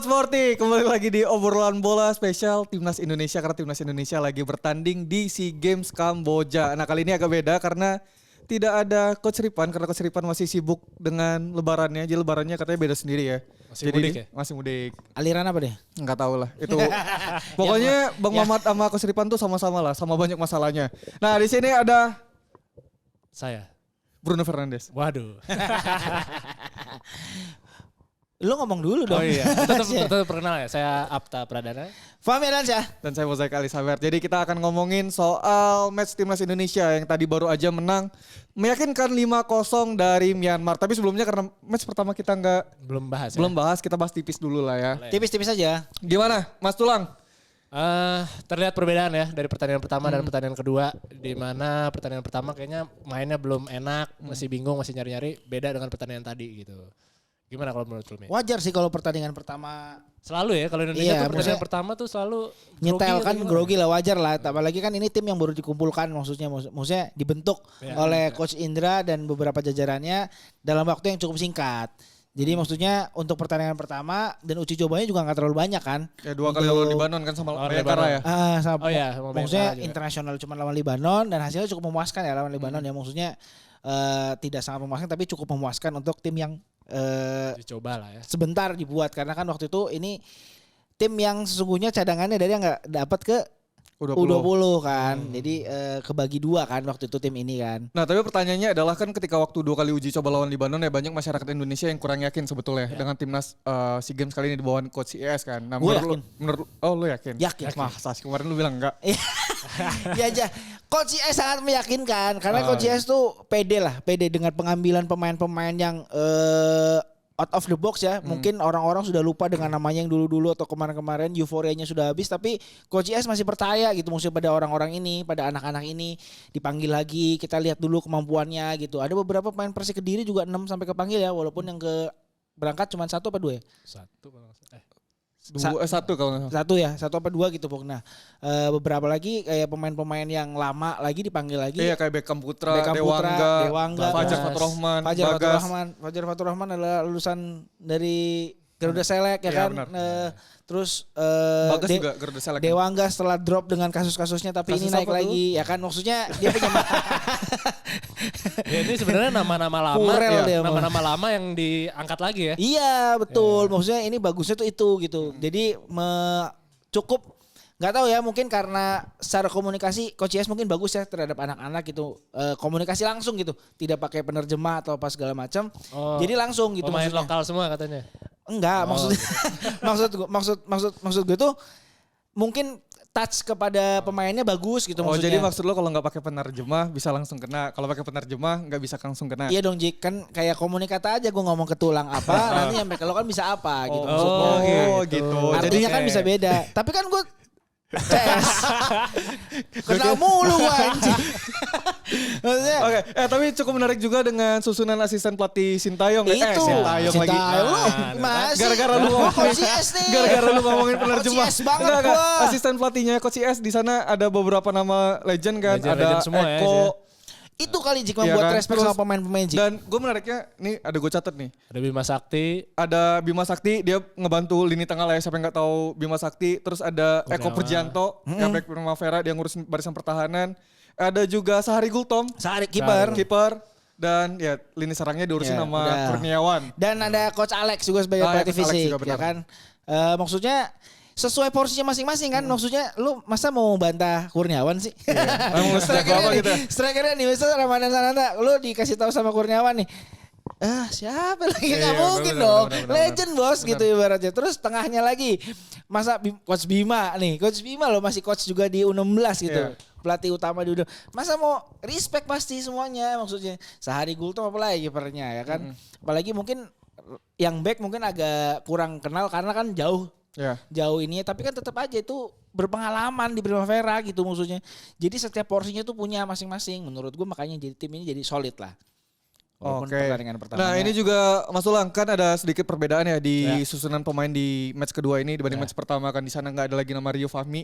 Sobat Sporty, kembali lagi di obrolan bola spesial Timnas Indonesia karena Timnas Indonesia lagi bertanding di SEA Games Kamboja. Nah, kali ini agak beda karena tidak ada Coach Ripan karena Coach Ripan masih sibuk dengan lebarannya. Jadi lebarannya katanya beda sendiri ya. Masih Jadi mudik ya? Masih mudik. Aliran apa deh? Enggak tahu lah. Itu pokoknya Bang Mamat sama Coach Ripan tuh sama-sama lah, sama banyak masalahnya. Nah, di sini ada Saya. Bruno Fernandes. Waduh. Lu ngomong dulu dong. Oh iya, tetap perkenal ya. Saya Apta Pradana. Fahmi Alansyah. Dan saya Mozaik Ali Saber. Jadi kita akan ngomongin soal match Timnas Indonesia yang tadi baru aja menang. Meyakinkan 5-0 dari Myanmar. Tapi sebelumnya karena match pertama kita Belum bahas ya. belum bahas, kita bahas tipis dulu lah ya. Boleh. Tipis-tipis aja. Gimana Mas Tulang? Terlihat perbedaan ya dari pertandingan pertama dan pertandingan kedua. Di mana pertandingan pertama kayaknya mainnya belum enak, masih bingung, masih nyari-nyari. Beda dengan pertandingan tadi gitu. Gimana kalau menurut lu, Mi? Wajar sih kalau pertandingan pertama Selalu ya kalau Indonesia Iya, tuh pertandingan maksudnya pertama tuh selalu nyetel kan gimana? grogi lah, wajar lah. Apalagi kan ini tim yang baru dikumpulkan maksudnya dibentuk Ya, oleh Coach Indra dan beberapa jajarannya dalam waktu yang cukup singkat. Jadi maksudnya untuk pertandingan pertama dan uji cobanya juga nggak terlalu banyak kan. Ya 2 kali lawan Libanon kan sama Lawan Bayangkara ya. Sama, Oh iya, sama maksudnya Bayangkara juga. internasional cuma lawan Libanon dan hasilnya cukup memuaskan ya lawan Libanon ya. Maksudnya tidak sangat memuaskan tapi cukup memuaskan untuk tim yang Dicoba lah ya. sebentar dibuat karena kan waktu itu ini tim yang sesungguhnya cadangannya dari yang nggak dapat ke U20 kan. Jadi kebagi dua kan waktu itu tim ini kan. Nah tapi pertanyaannya adalah kan ketika waktu 2 kali uji coba lawan Libanon ya banyak masyarakat Indonesia yang kurang yakin sebetulnya dengan timnas SEA Games kali ini di bawah Coach IS kan. Nah Gua lu yakin? Yakin. Masa sih kemarin lu bilang enggak? Ya aja. Coach IS sangat meyakinkan karena Coach IS tuh pede dengan pengambilan pemain-pemain yang out of the box ya. Mungkin orang-orang sudah lupa dengan namanya yang dulu-dulu atau kemarin-kemarin euforianya sudah habis tapi Coach IS masih percaya gitu maksudnya pada orang-orang ini, pada anak-anak ini dipanggil lagi, kita lihat dulu kemampuannya gitu. Ada beberapa pemain Persik Kediri juga 6 sampai kepanggil ya walaupun yang ke berangkat cuma 1 apa 2 ya? 1 kalau nggak salah. 1 kalau nggak salah. 1 ya, 1 apa 2 gitu pokoknya. Beberapa lagi kayak pemain-pemain yang lama lagi dipanggil lagi. Iya kayak Beckham Putra, Dewangga, Fajar terus Faturrahman, Fajar Bagas. Faturrahman adalah lulusan dari Garuda Select ya Iya, kan. benar. Terus Bagas juga Garuda Select. Dewangga setelah drop dengan kasus-kasusnya tapi Kasus ini naik apa lagi ya kan maksudnya dia punya Ya ini sebenarnya nama-nama lama, Kurel ya, dia mah. nama-nama lama yang diangkat lagi ya. Iya betul maksudnya ini bagusnya tuh itu gitu. Jadi cukup nggak tahu ya mungkin karena secara komunikasi Coach Yes mungkin bagus ya terhadap anak-anak gitu komunikasi langsung gitu tidak pakai penerjemah atau apa segala macam jadi langsung gitu Pemain maksudnya. lokal semua katanya. Enggak maksudnya maksud gue tuh mungkin touch kepada pemainnya bagus gitu Oh maksudnya. jadi maksud lo kalau nggak pakai penerjemah bisa langsung kena, kalau pakai penerjemah nggak bisa langsung kena. Iya dong Jik, kan kayak komunikata aja gue ngomong ke tulang apa, nanti nyampe ke lo kan bisa apa gitu maksudnya. Oh gitu. Artinya kan bisa beda. Tapi kan gue CS. Kena mulu gue anjing. Maksudnya Oke, tapi cukup menarik juga dengan susunan asisten pelatih Sintayong. itu Sintayong lagi. Masih. Gara-gara lu ngomongin, Coach IS nih. gara-gara lu ngomongin penerjemah. Coach IS banget Enggak. gua. Asisten pelatihnya Coach IS di sana ada beberapa nama legend kan. Legend Ada semua ya, Eko. Itu kali Jik Iya membuat kan? respect Terus- sama pemain-pemain Jik. Dan gue menariknya, nih ada gue catet nih. Ada Bima Sakti, Ada Bima Sakti, dia ngebantu lini tengah lah ya, siapa yang gak tahu Bima Sakti. Terus ada Eko Kurniawan. Perjianto, yang back Primavera, dia ngurusin barisan pertahanan. Ada juga Sahari Gultom, Sehari kiper. kiper. Dan ya lini serangnya diurusin Ya, sama udah. Kurniawan. Dan ada Coach Alex juga sebagai Ah, ya, pelatih Coach Alex fisik juga benar. ya kan. Maksudnya sesuai porsinya masing-masing kan. Maksudnya lu masa mau bantah Kurniawan sih? Emang lu sejak apa gitu ya? Strikernya nih misal Ramadan Sananta lu dikasih tahu sama Kurniawan nih. Siapa lagi Iya, nggak iya, mungkin benar, dong. benar, Legend bos benar. gitu ibaratnya. Terus tengahnya lagi masa Coach Bima nih. Coach Bima loh masih coach juga di U16 gitu. Iya. Pelatih utama di U16. Masa mau respect pasti semuanya maksudnya. Sehari Gultom apalagi kipernya ya kan. Apalagi mungkin yang back mungkin agak kurang kenal karena kan Ya. jauh ini tapi kan tetap aja itu berpengalaman di Primavera gitu maksudnya. Jadi setiap porsinya tuh punya masing-masing. Menurut gue makanya jadi tim ini jadi solid lah. Walaupun Oke. pertandingan pertamanya. Nah ini juga Mas Ulang kan ada sedikit perbedaan ya di Ya. susunan pemain di match kedua ini dibanding match pertama kan di sana nggak ada lagi nama Rio Fahmi.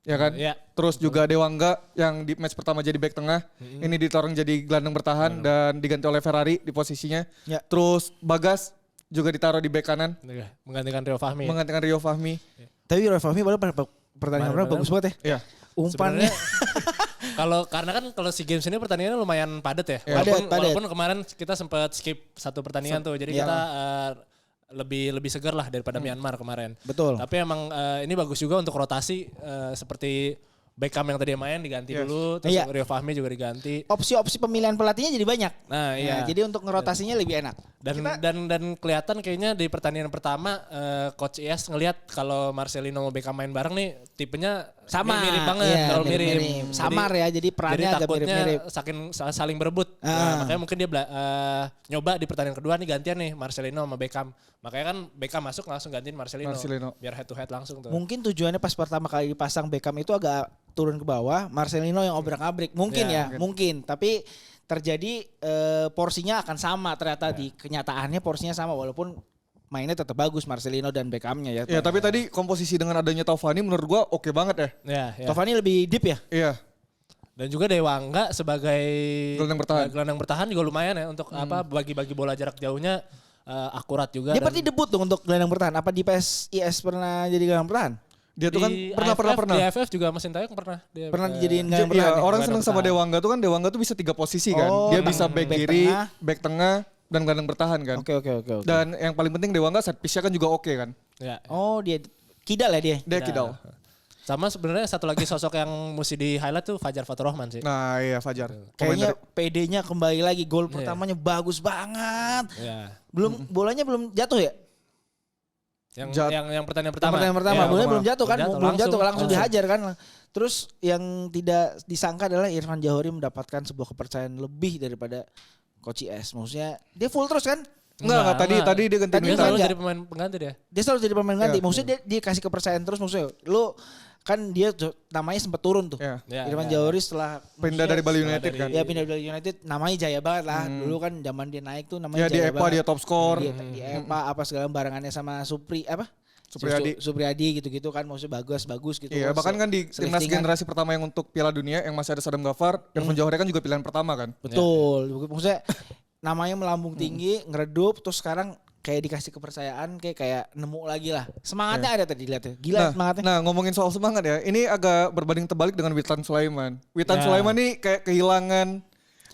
Ya kan? Ya. Terus juga Dewangga yang di match pertama jadi back tengah. Ini ditorong jadi gelandang bertahan dan diganti oleh Ferrari di posisinya. Ya. Terus Bagas juga ditaruh di bek kanan Menggantikan Rio Fahmi. menggantikan Rio Fahmi. Tapi Rio Fahmi pertandingan kemarin bagus banget ya. Iya. Umpannya. Karena kan kalau si games ini pertandingannya lumayan padat ya. Ya. Padat. Walaupun kemarin kita sempat skip satu pertandingan tuh. Jadi Ya. kita lebih segar lah daripada Myanmar kemarin. Betul. Tapi emang ini bagus juga untuk rotasi seperti Beckham yang tadi main diganti Yes. dulu, terus Iya. Rio Fahmi juga diganti. Opsi-opsi pemilihan pelatihnya jadi banyak. Nah, iya. Jadi untuk ngerotasinya lebih enak. Dan kelihatan kayaknya di pertandingan pertama Coach IS ngelihat kalau Marcelino sama Beckham main bareng nih tipenya Sama. mirip banget, Iya, terlalu mirip. mirip-mirip. Samar ya, jadi perannya jadi agak takutnya mirip-mirip. saling berebut. Ah. Nah, makanya mungkin dia nyoba di pertandingan kedua nih gantian nih Marcelino sama Beckham. Makanya kan Beckham masuk langsung gantiin Marcelino. Biar head to head langsung tuh. Mungkin tujuannya pas pertama kali dipasang Beckham itu agak turun ke bawah, Marcelino yang obrak-abrik. Mungkin Ya, mungkin. Tapi terjadi porsinya akan sama ternyata di kenyataannya porsinya sama walaupun mainnya tetap bagus Marcelino dan Beckhamnya ya. Ya tapi tadi komposisi dengan adanya Taufani menurut gua oke banget ya. Ya. Taufani lebih deep ya? Iya. Dan juga Dewangga sebagai Gelandang bertahan. juga lumayan ya untuk bagi-bagi bola jarak jauhnya akurat juga. Dia berarti debut tuh untuk gelandang bertahan. Apa di PSIS pernah jadi gelandang bertahan? Dia tuh kan pernah. Di AFF juga mesin Taeyong pernah. Dia, Pernah dijadiin Iya, gelandang bertahan. ya? orang seneng sama Dewangga tuh kan Dewangga tuh bisa 3 posisi kan. Oh, Dia bisa back back kiri, tengah. back tengah, dan gelandang bertahan kan. Oke. Dan yang paling penting Dewangga set piece-nya kan juga oke kan. Ya. Oh, dia kidal ya dia. Dia kidal. Sama sebenarnya satu lagi sosok yang mesti di highlight tuh Fajar Faturrahman sih. Nah iya Fajar. Kayaknya PD-nya kembali lagi. Gol Iya. pertamanya bagus banget. Ya. Bolanya belum jatuh ya? Yang pertandingan pertama. Pertandingan pertama, Ya, bolanya belum jatuh kan? Belum jatuh, langsung langsung. dihajar kan. Terus yang tidak disangka adalah Irfan Jahori mendapatkan sebuah kepercayaan lebih daripada Coach IS. Maksudnya dia full terus kan? Enggak, tadi dia gantiin Tadi Dia Witan. selalu enggak. jadi pemain pengganti dia. Dia selalu jadi pemain ganti. Iya. Maksudnya dia kasih kepercayaan terus maksudnya. Lu kan dia namanya sempat turun tuh. Ya. Ya, Irfan ya. Jahori setelah Pindah dari Bali setelah United dari- kan. ya pindah dari United namanya jaya banget lah. Dulu kan zaman dia naik tuh namanya Ya di jaya EPA banget. dia top score. Di EPA apa segala barengannya sama Supriyadi. Supriyadi gitu-gitu kan maksudnya bagus gitu. Iya, bahkan kan di timnas Selistingan. generasi pertama yang untuk Piala Dunia yang masih ada Sadam Ghaffar, Irfan Jahori kan juga pilihan pertama kan. Betul. Maksudnya namanya melambung tinggi, ngeredup terus sekarang kayak dikasih kepercayaan kayak nemu lagi lah. Semangatnya ada tadi lihat ya. Gila semangatnya. Nah ngomongin soal semangat ya, ini agak berbanding terbalik dengan Witan Sulaiman. Witan Ya. Sulaiman nih kayak kehilangan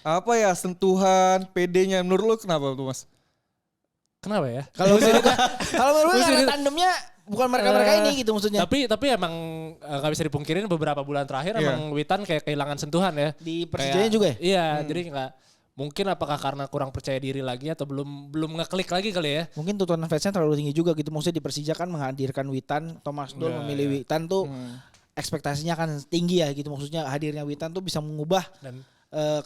apa ya sentuhan, PD-nya. Menurut lu kenapa tuh Mas? Kenapa ya? Kalau menurut gue karena tandemnya bukan mereka-mereka ini gitu maksudnya. Tapi emang nggak bisa dipungkirin beberapa bulan terakhir Iya. emang Witan kayak kehilangan sentuhan ya. Di Persijanya juga ya? Iya, jadi nggak mungkin apakah karena kurang percaya diri lagi atau belum ngeklik lagi kali ya. Mungkin tuntutan fansnya terlalu tinggi juga gitu. Maksudnya di Persija kan menghadirkan Witan, Thomas Doll Iya, memilih iya. Witan tuh ekspektasinya kan tinggi ya gitu. Maksudnya hadirnya Witan tuh bisa mengubah Dan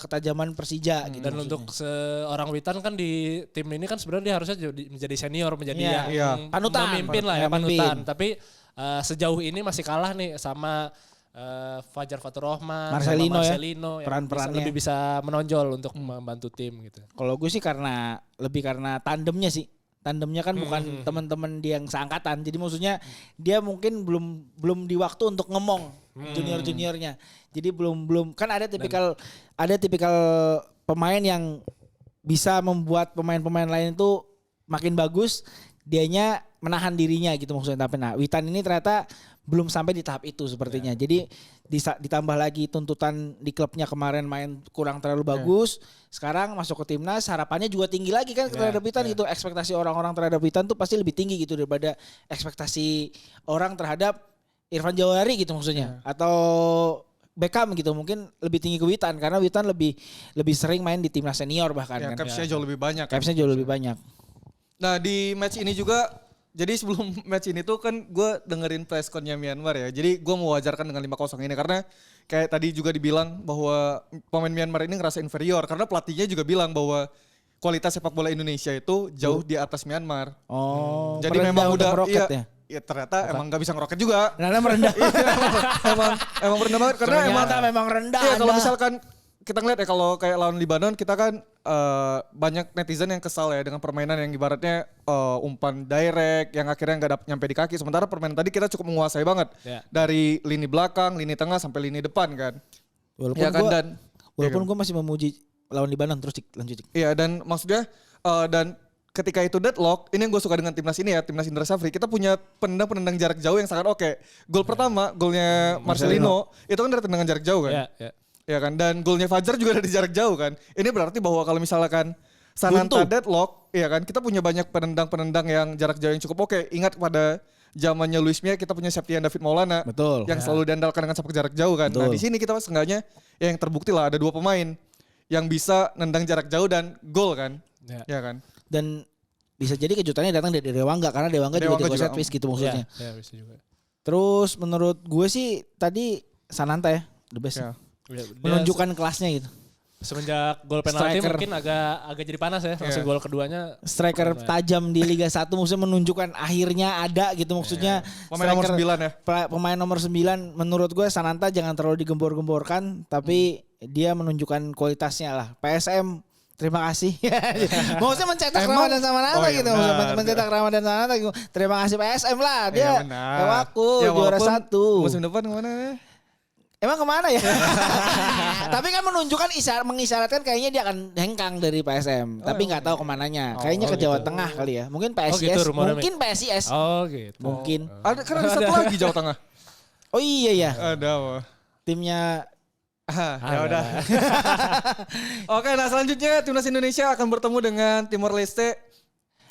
ketajaman Persija gitu. dan maksudnya. untuk seorang Witan kan di tim ini kan sebenarnya dia harusnya menjadi senior, menjadi Iya. yang Panutan. memimpin lah ya, Pemimpin. panutan. Tapi sejauh ini masih kalah nih sama Fajar Faturrahman, Marcelino sama ya, Marcelino yang peran-perannya. lebih bisa menonjol untuk membantu tim gitu. Kalau gue sih lebih karena tandemnya sih. Tandemnya kan bukan teman-teman dia yang seangkatan. Jadi maksudnya dia mungkin belum di waktu untuk ngomong junior-juniornya. Jadi belum kan ada tipikal pemain yang bisa membuat pemain-pemain lain itu makin bagus, dianya menahan dirinya gitu maksudnya. Tapi Witan ini ternyata belum sampai di tahap itu sepertinya. Jadi ditambah lagi tuntutan di klubnya kemarin main kurang terlalu bagus. Sekarang masuk ke timnas, harapannya juga tinggi lagi kan terhadap Witan gitu. Ekspektasi orang-orang terhadap Witan tuh pasti lebih tinggi gitu daripada ekspektasi orang terhadap Irfan Jahori gitu maksudnya. Atau Beckham gitu mungkin lebih tinggi ke Witan karena Witan lebih sering main di timnas senior bahkan Ya, kan. capsnya jauh lebih banyak. Kan? Capsnya jauh lebih banyak. Nah di match ini juga, jadi sebelum match ini tuh kan gue dengerin press con-nya Myanmar ya. Jadi gue mewajarkan dengan 5-0 ini karena kayak tadi juga dibilang bahwa pemain Myanmar ini ngerasa inferior. Karena pelatihnya juga bilang bahwa kualitas sepak bola Indonesia itu jauh di atas Myanmar. Oh, Jadi merendah memang untuk udah meroket ya. Ya ternyata emang gak bisa ngeroket juga. Ternyata merendah. emang rendah banget karena Ternyata memang rendah. Iya kalau Anda. misalkan kita ngeliat ya kalau kayak lawan Libanon kita kan banyak netizen yang kesal ya dengan permainan yang ibaratnya umpan direct yang akhirnya nggak nyampe di kaki. Sementara permainan tadi kita cukup menguasai banget Ya. dari lini belakang, lini tengah sampai lini depan kan. Walaupun Ya kan, gua, dan gue masih memuji lawan Libanon terus lanjut. iya dan maksudnya dan ketika itu deadlock, ini yang gue suka dengan timnas ini ya, timnas Indra Safri, kita punya penendang jarak jauh yang sangat oke. Gol pertama, golnya Marcelino, itu kan dari tendangan jarak jauh kan? Iya. Ya kan, dan golnya Fajar juga dari jarak jauh kan. Ini berarti bahwa kalau misalkan Sananta deadlock, ya kan, kita punya banyak penendang-penendang yang jarak jauh yang cukup oke. Ingat pada zamannya Luis Mia kita punya Septian David Maulana. Betul. Yang selalu diandalkan dengan sepak jarak jauh kan. Nah Betul. di sini kita seenggaknya yang terbukti lah ada 2 pemain yang bisa nendang jarak jauh dan gol kan. Ya kan. Dan bisa jadi kejutannya datang dari Dewangga karena Dewangga juga jago set piece gitu maksudnya. Iya, bisa juga. Terus menurut gue sih tadi Sananta ya the best. Ya. Menunjukkan kelasnya gitu. Semenjak gol penalti Striker. mungkin agak jadi panas ya. Langsung gol keduanya. Striker tajam di Liga 1 maksudnya menunjukkan akhirnya ada gitu maksudnya. Pemain nomor 9 ya. Pemain nomor 9 menurut gue Sananta jangan terlalu digembor-gemborkan tapi dia menunjukkan kualitasnya lah. PSM terima kasih. Maksudnya mencetak Ramadan Sananta gitu. Maksudnya mencetak Ramadan Sananta gitu. Terima kasih PSM lah. Dia juara 1. Musim depan kemana? Emang kemana ya? Tapi kan menunjukkan mengisyaratkan kayaknya dia akan hengkang dari PSM. Tapi nggak tahu kemananya. Kayaknya ke Jawa Tengah kali ya. Mungkin PSIS. Mungkin PSIS. Oh gitu. Mungkin. Ada satu lagi Jawa Tengah. Oh iya ya. Ada apa? Timnya. Ya udah. Oke, nah selanjutnya timnas Indonesia akan bertemu dengan Timor Leste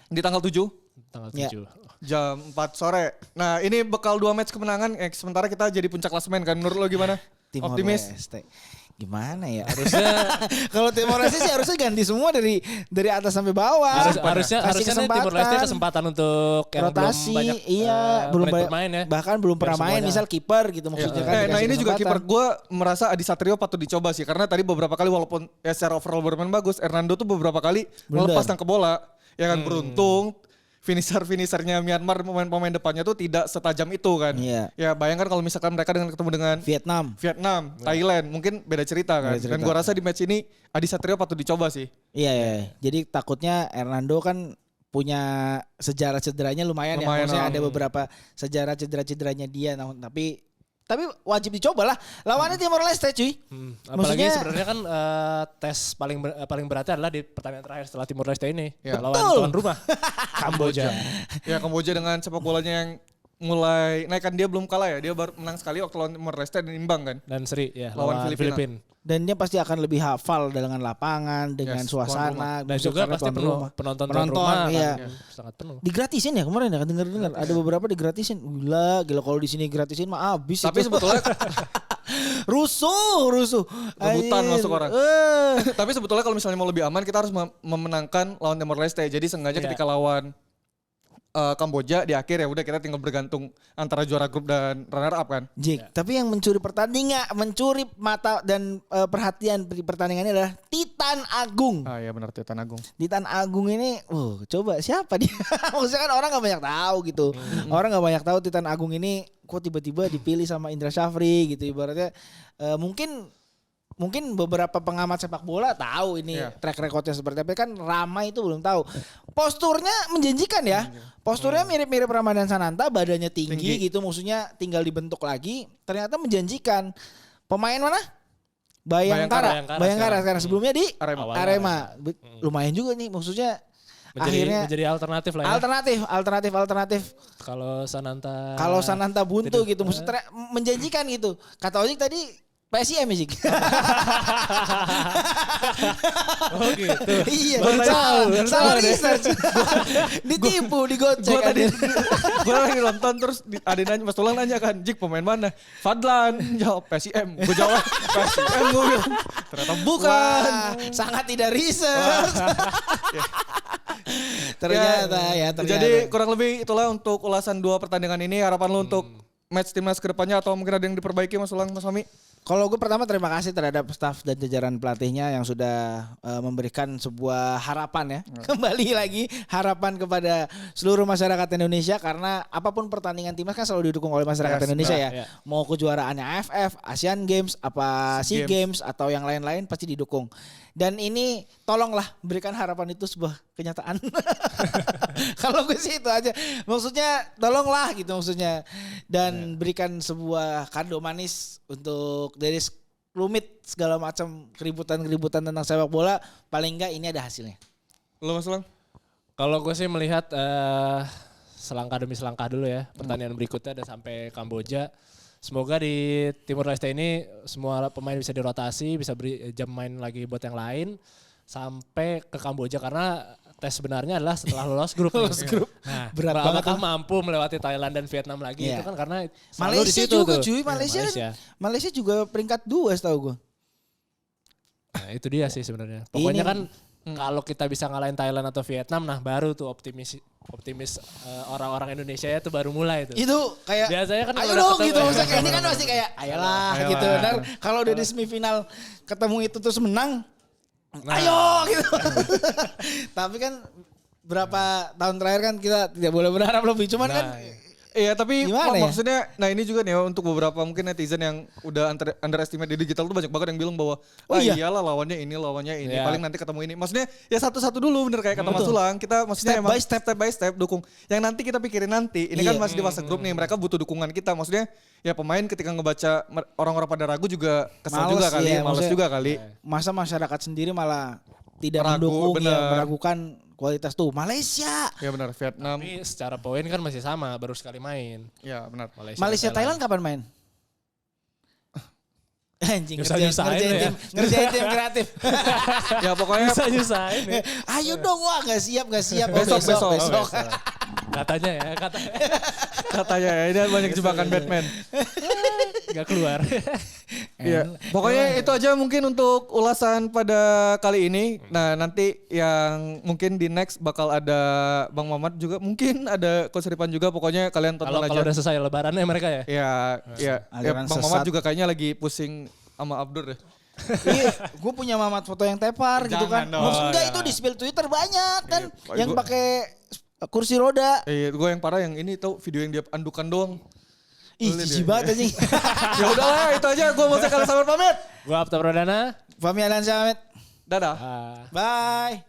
di tanggal 7. Tanggal 7. Ya. Jam 4 sore. Nah ini bekal 2 match kemenangan. Sementara kita jadi puncak klasemen kan. Menurut lo gimana? Timor Optimis? Leste. Gimana ya? Harusnya kalau Timor Leste sih harusnya ganti semua dari atas sampai bawah. harusnya nih Timor Leste kesempatan untuk yang rotasi. belum banyak belum banyak main ya. Bahkan belum pernah main misal kiper gitu maksudnya kan. Nah ini juga kiper gue merasa Adi Satrio patut dicoba sih. Karena tadi beberapa kali walaupun ya secara overall bermain bagus. Hernando tuh beberapa kali melepas tangkap bola. Ya kan beruntung. Finishernya Myanmar pemain depannya tuh tidak setajam itu kan. Iya. Ya bayangkan kalau misalkan mereka ketemu dengan Vietnam, Thailand mungkin beda cerita kan. Dan gua rasa di match ini Adi Satrio patut dicoba sih. Iya. Jadi takutnya Hernando kan punya sejarah cederanya lumayan ya. Maksudnya ada beberapa sejarah cederanya dia. Tapi wajib dicoba lah. Lawannya Timor Leste cuy. Apalagi sebenarnya kan tes paling beratnya adalah di pertandingan terakhir setelah Timor Leste ini. Lawan tuan rumah. Kamboja. Ya Kamboja dengan sepak bolanya yang mulai naik kan dia belum kalah ya. Dia baru menang sekali waktu lawan Timor Leste dan imbang kan. Dan seri ya lawan Filipina. Dan dia pasti akan lebih hafal dengan lapangan, dengan suasana. Dan juga pasti penonton rumah iya. Sangat penuh. Digratisin ya kemarin ya dengar ada beberapa digratisin. Gila kalau di sini gratisin mah habis. Tapi sebetulnya rusuh. Rebutan masuk orang. Tapi sebetulnya kalau misalnya mau lebih aman kita harus memenangkan lawan Timor Leste. Jadi seenggaknya ketika lawan Kamboja di akhir ya udah kita tinggal bergantung antara juara grup dan runner up kan. Tapi yang mencuri mata dan perhatian di pertandingan ini adalah Titan Agung. Ah iya benar Titan Agung. Titan Agung ini, coba siapa dia? Maksudnya kan orang nggak banyak tahu gitu. Orang nggak banyak tahu Titan Agung ini kok tiba-tiba dipilih sama Indra Safri gitu ibaratnya. Mungkin beberapa pengamat sepak bola tahu ini track recordnya seperti apa, kan Rama itu belum tahu. Posturnya menjanjikan ya. Posturnya mirip-mirip Ramadan Sananta, badannya tinggi gitu, maksudnya tinggal dibentuk lagi. Ternyata menjanjikan. Pemain mana? Bayangkara sekarang. Sebelumnya di Arema. Lumayan juga nih, maksudnya menjadi alternatif lah ya. Alternatif. Kalau Sananta buntu gitu, maksudnya menjanjikan gitu. Kata Ojek tadi PSIM sih. Oh gitu. Iya. Salah research. Ditipu, digocek. Gue lagi nonton terus ada nanya, Mas Tulang nanya kan, Jik pemain mana? Fadlan jawab PSIM. Gue jawab PSIM, gue bilang ternyata bukan. Wah, sangat tidak research. Ternyata. Jadi kurang lebih itulah untuk ulasan 2 pertandingan ini. Harapan lu untuk match timnas kedepannya atau mungkin ada yang diperbaiki Mas Tulang, Mas Fahmi? Kalau gue pertama terima kasih terhadap staf dan jajaran pelatihnya yang sudah memberikan sebuah harapan ya. Kembali lagi harapan kepada seluruh masyarakat Indonesia karena apapun pertandingan timnas kan selalu didukung oleh masyarakat Indonesia ya. Mau kejuaraannya AFF, Asian Games, SEA Games atau yang lain-lain pasti didukung. Dan ini tolonglah berikan harapan itu sebuah kenyataan. Kalau gue sih itu aja. Maksudnya tolonglah gitu maksudnya. Dan berikan sebuah kado manis untuk dari rumit segala macam keributan tentang sepak bola. Paling enggak ini ada hasilnya. Lo Mas Lang? Kalau gue sih melihat selangkah demi selangkah dulu ya. Pertandingan berikutnya ada sampai Kamboja. Semoga di Timur Leste ini semua pemain bisa dirotasi, bisa beri jam main lagi buat yang lain. Sampai ke Kamboja karena tes sebenarnya adalah setelah lolos grup. Lolos grup. Nah, Berat banget apakah tuh. mampu melewati Thailand dan Vietnam lagi Iya. itu kan karena selalu di Malaysia situ juga tuh. cuy, Iya, Malaysia juga peringkat 2 setahu gue. Nah, itu dia sih sebenarnya. Pokoknya Ini- kan kalau kita bisa ngalahin Thailand atau Vietnam, nah baru tuh optimis orang-orang Indonesia itu baru mulai tuh. Itu kayak Biasanya kan ayo kalau udah dong ketemu- gitu. Maksudnya kayak ini kan masih kayak ayolah Ayolah. gitu. Dan kalau udah di semifinal ketemu itu terus menang, Nah. ayo gitu. Tapi kan berapa tahun terakhir kan kita tidak boleh berharap lebih. Cuman kan Iya tapi Gimana ya? maksudnya nah ini juga nih ya, untuk beberapa mungkin netizen yang udah underestimate di digital tuh banyak banget yang bilang bahwa Oh iya? iyalah lawannya ini Iya. paling nanti ketemu ini. Maksudnya ya satu-satu dulu bener kayak kata Mas Sulang. Kita maksudnya Step emang by step. step by step dukung. Yang nanti kita pikirin nanti. Ini kan Iya. masih di fase grup nih, mereka butuh dukungan kita. Maksudnya ya pemain ketika ngebaca orang-orang pada ragu juga kesel Males, juga kali, iya, males maksudnya- juga kali. masa masyarakat sendiri malah tidak Ragu, mendukung ya, bener. meragukan kualitas tuh. Malaysia. Ya benar, Vietnam. Tapi secara poin kan masih sama, baru sekali main. Ya benar. Malaysia Thailand kapan main? Anjing Nyusah-nyusahin ngerjain ya. ngerjain tim kreatif. Ya pokoknya Bisa nyusahin ya. Ayo dong, wah nggak siap. Besok, Oh, besok. Katanya ya, katanya katanya ya ini banyak jebakan Batman. nggak keluar. Iya, pokoknya itu aja mungkin untuk ulasan pada kali ini. Nah, nanti yang mungkin di next bakal ada Bang Mamat juga, mungkin ada Coach Ripan juga. Pokoknya kalian tonton Kalau aja. kalau udah selesai lebarannya mereka ya. Ya, ya, Aliran Bang sesat. Mamat juga kayaknya lagi pusing sama Abdur deh. Iya, gue punya Mamat foto yang tepar gitu kan. Jangan dong. Maksudnya Oh, itu di spill Twitter banyak kan Iya, yang gua- pakai kursi roda. Gue yang parah yang ini tahu video yang dia andukan doang. Ih, Boleh jijik dia. banget anjing. Ya udahlah, itu aja. Gue mau sekali sampai pamit. Gua Apta Pradana. Fahmi Alansyah Ahmed. Dadah. Ah. Bye.